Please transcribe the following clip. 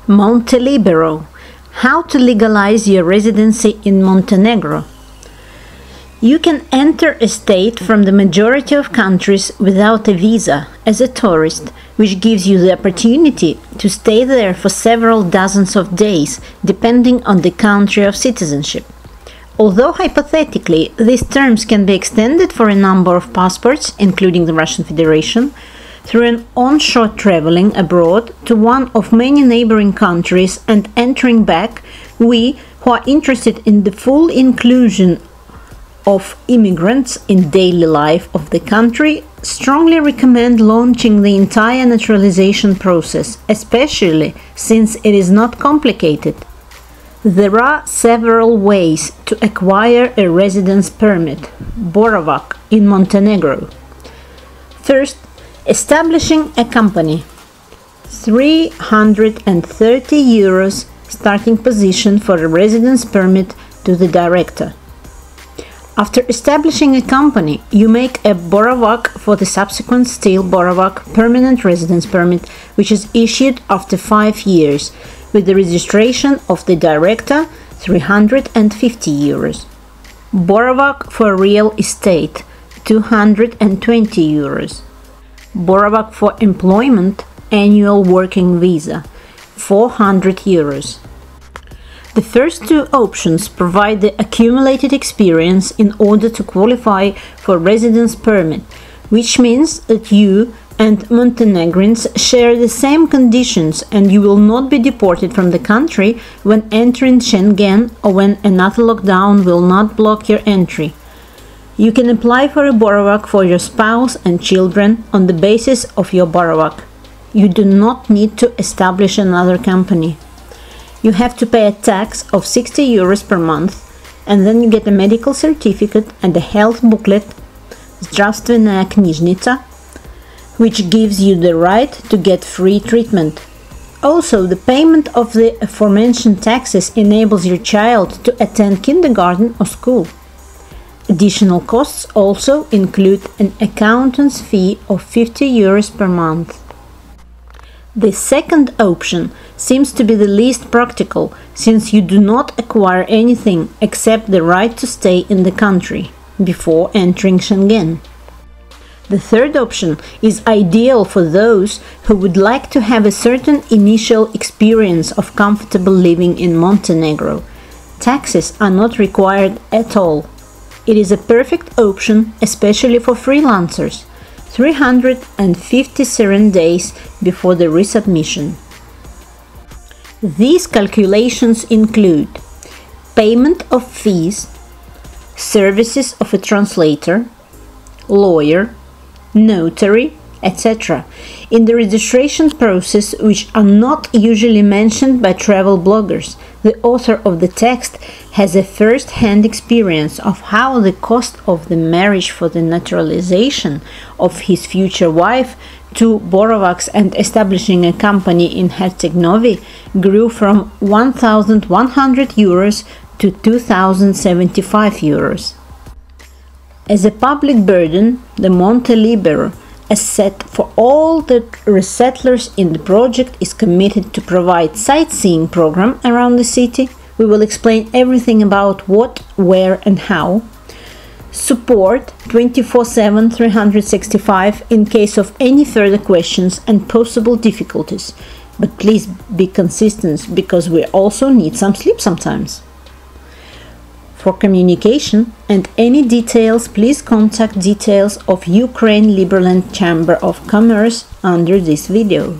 Montelibero. How to legalize your residency in Montenegro. You can enter a state from the majority of countries without a visa as a tourist, which gives you the opportunity to stay there for several dozens of days, depending on the country of citizenship. Although hypothetically these terms can be extended for a number of passports, including the Russian Federation, through an onshore traveling abroad to one of many neighboring countries and entering back, we who are interested in the full inclusion of immigrants in daily life of the country strongly recommend launching the entire naturalization process, especially since it is not complicated. There are several ways to acquire a residence permit, boravak, in Montenegro. First, establishing a company. €330 starting position for a residence permit to the director. After establishing a company, you make a boravak for the subsequent still boravak permanent residence permit, which is issued after 5 years, with the registration of the director, €350. Boravak for real estate, €220. Boravak for employment, annual working visa, €400. The first two options provide the accumulated experience in order to qualify for residence permit, which means that you and Montenegrins share the same conditions and you will not be deported from the country when entering Schengen or when another lockdown will not block your entry. You can apply for a boravak for your spouse and children on the basis of your boravak. You do not need to establish another company. You have to pay a tax of €60 per month, and then you get a medical certificate and a health booklet, zdravstvenaya knjižnica, which gives you the right to get free treatment. Also, the payment of the aforementioned taxes enables your child to attend kindergarten or school. Additional costs also include an accountant's fee of €50 per month. The second option seems to be the least practical, since you do not acquire anything except the right to stay in the country before entering Schengen. The third option is ideal for those who would like to have a certain initial experience of comfortable living in Montenegro. Taxes are not required at all. It is a perfect option, especially for freelancers, 357 days before the resubmission. These calculations include payment of fees, services of a translator, lawyer, notary, etc. in the registration process, which are not usually mentioned by travel bloggers. The author of the text has a first-hand experience of how the cost of the marriage for the naturalization of his future wife, 2 boravaks and establishing a company in Herceg-Novi grew from €1,100 to €2,075. As a public burden, the Montelibero, as set for all the resettlers in the project, is committed to provide sightseeing program around the city. We will explain everything about what, where and how. Support 24/7, 365 in case of any further questions and possible difficulties. But please be consistent, because we also need some sleep sometimes. For communication and any details, please contact details of Ukraine-Liberland Chamber of Commerce under this video.